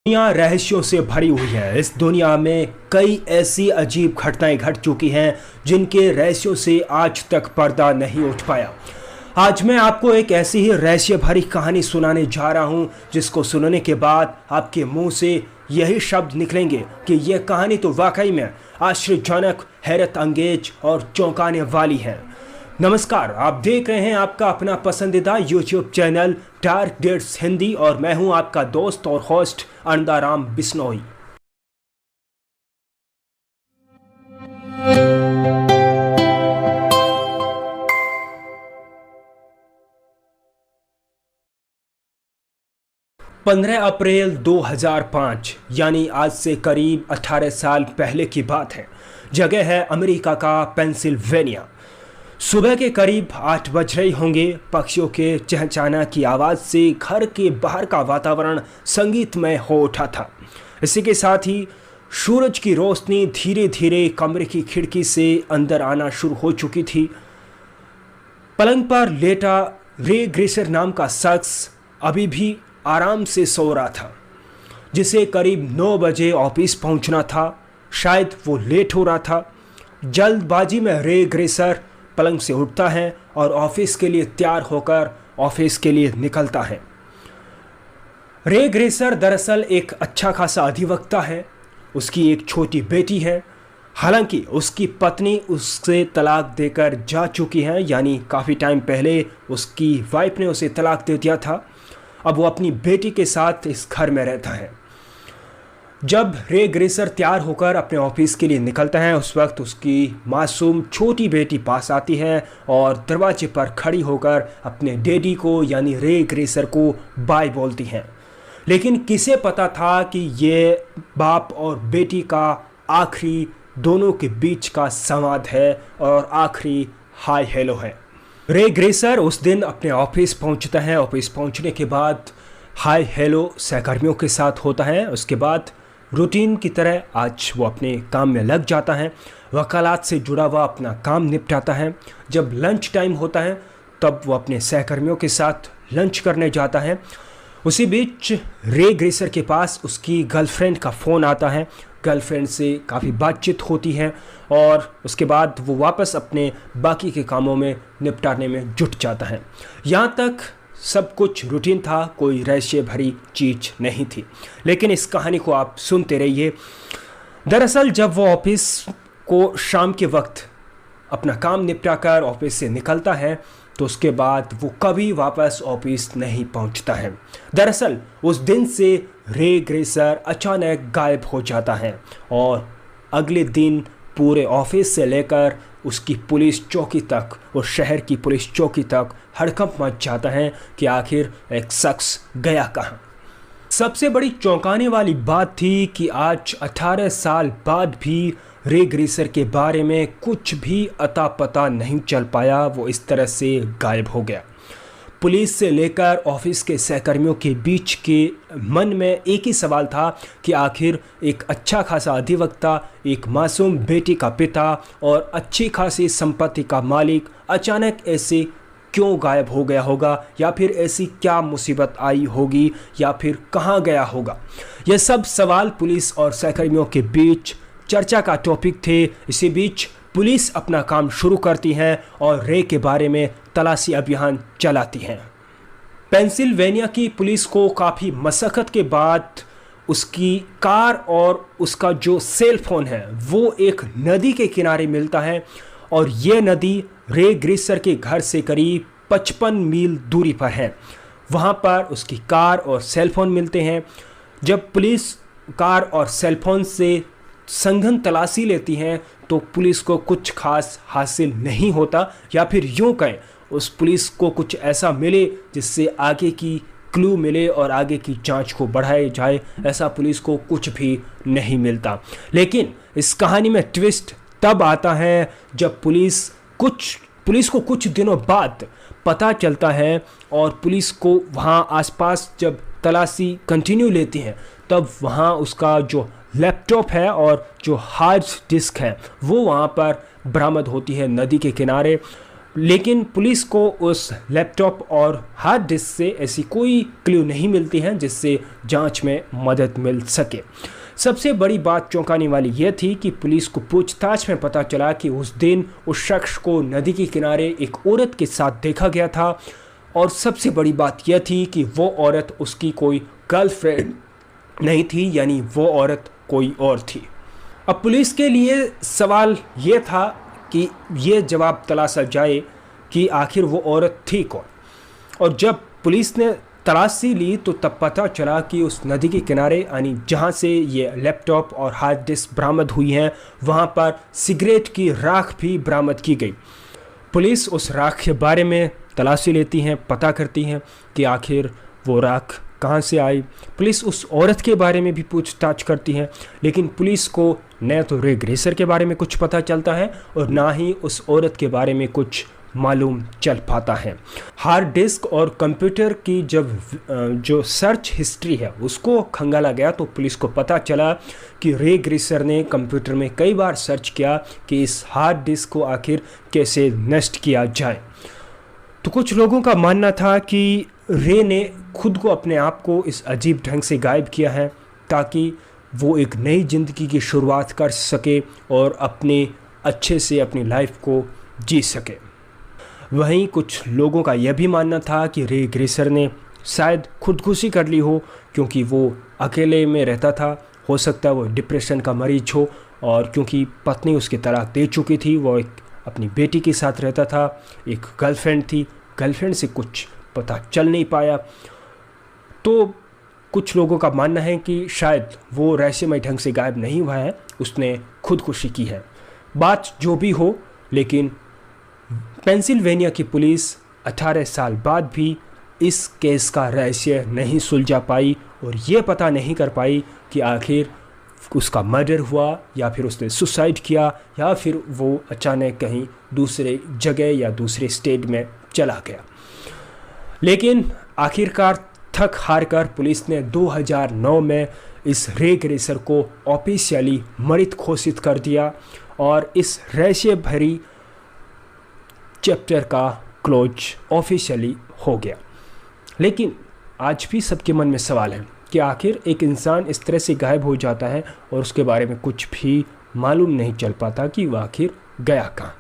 दुनिया रहस्यों से भरी हुई है। इस दुनिया में कई ऐसी अजीब घटनाएं घट चुकी हैं जिनके रहस्यों से आज तक पर्दा नहीं उठ पाया। आज मैं आपको एक ऐसी ही रहस्य भरी कहानी सुनाने जा रहा हूं जिसको सुनने के बाद आपके मुंह से यही शब्द निकलेंगे कि यह कहानी तो वाकई में आश्चर्यजनक, हैरत अंगेज और चौंकाने वाली है। नमस्कार, आप देख रहे हैं आपका अपना पसंदीदा YouTube channel Dark Dates Hindi और मैं हूं आपका दोस्त और होस्ट अंधाराम बिश्नोई। पंद्रह अप्रैल 2005 यानी आज से करीब 18 साल पहले की बात है। जगह है अमेरिका का पेंसिल्वेनिया। सुबह के करीब 8 बज रहे होंगे। पक्षियों के चहचहाने की आवाज़ से घर के बाहर का वातावरण संगीतमय हो उठा था। इसी के साथ ही सूरज की रोशनी धीरे धीरे कमरे की खिड़की से अंदर आना शुरू हो चुकी थी। पलंग पर लेटा रे ग्रेसर नाम का शख्स अभी भी आराम से सो रहा था, जिसे करीब 9 बजे ऑफिस पहुंचना था। शायद वो लेट हो रहा था। जल्दबाजी में रे ग्रेसर पलंग से उठता है और ऑफिस के लिए तैयार होकर ऑफिस के लिए निकलता है। रे ग्रेसर दरअसल एक अच्छा खासा अधिवक्ता है। उसकी एक छोटी बेटी है। हालांकि उसकी पत्नी उससे तलाक देकर जा चुकी है, यानी काफ़ी टाइम पहले उसकी वाइफ ने उसे तलाक दे दिया था। अब वो अपनी बेटी के साथ इस घर में रहता है। जब रे ग्रेसर तैयार होकर अपने ऑफिस के लिए निकलता है, उस वक्त उसकी मासूम छोटी बेटी पास आती है और दरवाजे पर खड़ी होकर अपने डैडी को यानी रे ग्रेसर को बाय बोलती हैं। लेकिन किसे पता था कि ये बाप और बेटी का आखिरी दोनों के बीच का संवाद है और आखिरी हाय हेलो है। रे ग्रेसर उस दिन अपने ऑफिस पहुंचता है। ऑफिस पहुंचने के बाद हाय हेलो सहकर्मियों के साथ होता है। उसके बाद रूटीन की तरह आज वो अपने काम में लग जाता है। वकालत से जुड़ा हुआ अपना काम निपटाता है। जब लंच टाइम होता है तब वो अपने सहकर्मियों के साथ लंच करने जाता है। उसी बीच रे ग्रेसर के पास उसकी गर्लफ्रेंड का फ़ोन आता है। गर्लफ्रेंड से काफ़ी बातचीत होती है और उसके बाद वो वापस अपने बाकी के कामों में निपटाने में जुट जाता है। यहाँ तक सब कुछ रूटीन था, कोई रहस्य भरी चीज़ नहीं थी। लेकिन इस कहानी को आप सुनते रहिए। दरअसल जब वो ऑफिस को शाम के वक्त अपना काम निपटा कर ऑफिस से निकलता है तो उसके बाद वो कभी वापस ऑफिस नहीं पहुंचता है। दरअसल उस दिन से रे ग्रेसर अचानक गायब हो जाता है और अगले दिन पूरे ऑफिस से लेकर उसकी पुलिस चौकी तक, उस शहर की पुलिस चौकी तक हड़कंप मच जाता है कि आखिर एक शख्स गया कहाँ। सबसे बड़ी चौंकाने वाली बात थी कि आज 18 साल बाद भी रे ग्रेसर के बारे में कुछ भी अता पता नहीं चल पाया। वो इस तरह से गायब हो गया। पुलिस से लेकर ऑफिस के सहकर्मियों के बीच के मन में एक ही सवाल था कि आखिर एक अच्छा खासा अधिवक्ता, एक मासूम बेटी का पिता और अच्छी खासी संपत्ति का मालिक अचानक ऐसे क्यों गायब हो गया होगा, या फिर ऐसी क्या मुसीबत आई होगी, या फिर कहाँ गया होगा। यह सब सवाल पुलिस और सहकर्मियों के बीच चर्चा का टॉपिक थे। इसी बीच पुलिस अपना काम शुरू करती है और रे के बारे में तलाशी अभियान चलाती है। पेंसिल्वेनिया की पुलिस को काफ़ी मशक्क़त के बाद उसकी कार और उसका जो सेल फोन है वो एक नदी के किनारे मिलता है और ये नदी रे ग्रेसर के घर से करीब 55 मील दूरी पर है। वहाँ पर उसकी कार और सेल फोन मिलते हैं। जब पुलिस कार और सेल फोन से संघन तलाशी लेती हैं तो पुलिस को कुछ खास हासिल नहीं होता, या फिर यूँ कहें उस पुलिस को कुछ ऐसा मिले जिससे आगे की क्लू मिले और आगे की जांच को बढ़ाया जाए, ऐसा पुलिस को कुछ भी नहीं मिलता। लेकिन इस कहानी में ट्विस्ट तब आता है जब पुलिस को कुछ दिनों बाद पता चलता है और पुलिस को वहाँ आसपास जब तलाशी कंटिन्यू लेती हैं तब वहाँ उसका जो लैपटॉप है और जो हार्ड डिस्क है वो वहाँ पर बरामद होती है नदी के किनारे। लेकिन पुलिस को उस लैपटॉप और हार्ड डिस्क से ऐसी कोई क्लू नहीं मिलती है जिससे जांच में मदद मिल सके। सबसे बड़ी बात चौंकाने वाली यह थी कि पुलिस को पूछताछ में पता चला कि उस दिन उस शख्स को नदी के किनारे एक औरत के साथ देखा गया था, और सबसे बड़ी बात यह थी कि वो औरत उसकी कोई गर्लफ्रेंड नहीं थी, यानी वो औरत कोई और थी। अब पुलिस के लिए सवाल ये था कि ये जवाब तलाशा जाए कि आखिर वो औरत थी कौन। और जब पुलिस ने तलाशी ली तो तब पता चला कि उस नदी के किनारे, यानी जहाँ से ये लैपटॉप और हार्ड डिस्क बरामद हुई हैं, वहाँ पर सिगरेट की राख भी बरामद की गई। पुलिस उस राख के बारे में तलाशी लेती हैं, पता करती हैं कि आखिर वो राख कहाँ से आई। पुलिस उस औरत के बारे में भी पूछताछ करती है, लेकिन पुलिस को न तो रे ग्रेसर के बारे में कुछ पता चलता है और ना ही उस औरत के बारे में कुछ मालूम चल पाता है। हार्ड डिस्क और कंप्यूटर की जब जो सर्च हिस्ट्री है उसको खंगाला गया तो पुलिस को पता चला कि रे ग्रेसर ने कंप्यूटर में कई बार सर्च किया कि इस हार्ड डिस्क को आखिर कैसे नष्ट किया जाए। तो कुछ लोगों का मानना था कि रे ने खुद को, अपने आप को इस अजीब ढंग से गायब किया है ताकि वो एक नई ज़िंदगी की शुरुआत कर सके और अपने अच्छे से अपनी लाइफ को जी सके। वहीं कुछ लोगों का यह भी मानना था कि रे ग्रेसर ने शायद खुदकुशी कर ली हो, क्योंकि वो अकेले में रहता था। हो सकता है वो डिप्रेशन का मरीज हो, और क्योंकि पत्नी उसकी तलाक दे चुकी थी, वो एक अपनी बेटी के साथ रहता था, एक गर्लफ्रेंड थी, गर्लफ्रेंड से कुछ पता चल नहीं पाया। तो कुछ लोगों का मानना है कि शायद वो रहस्यमय ढंग से गायब नहीं हुआ है, उसने खुदकुशी की है। बात जो भी हो, लेकिन पेंसिल्वेनिया की पुलिस 18 साल बाद भी इस केस का रहस्य नहीं सुलझा पाई और ये पता नहीं कर पाई कि आखिर उसका मर्डर हुआ या फिर उसने सुसाइड किया या फिर वो अचानक कहीं दूसरे जगह या दूसरे स्टेट में चला गया। लेकिन आखिरकार थक हार कर पुलिस ने 2009 में इस रे ग्रेसर को ऑफिशियली मृत घोषित कर दिया और इस रहस्य भरी चैप्टर का क्लोज ऑफिशियली हो गया। लेकिन आज भी सबके मन में सवाल है कि आखिर एक इंसान इस तरह से गायब हो जाता है और उसके बारे में कुछ भी मालूम नहीं चल पाता कि वह आखिर गया कहाँ।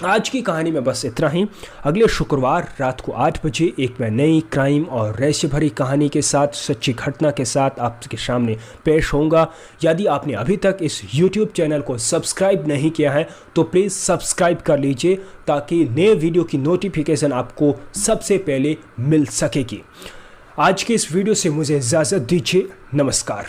आज की कहानी में बस इतना ही। अगले शुक्रवार रात को 8 बजे एक मैं नई क्राइम और रहस्य भरी कहानी के साथ, सच्ची घटना के साथ आपके सामने पेश होऊंगा। यदि आपने अभी तक इस YouTube चैनल को सब्सक्राइब नहीं किया है तो प्लीज़ सब्सक्राइब कर लीजिए ताकि नए वीडियो की नोटिफिकेशन आपको सबसे पहले मिल सकेगी। आज के इस वीडियो से मुझे इजाज़त दीजिए। नमस्कार।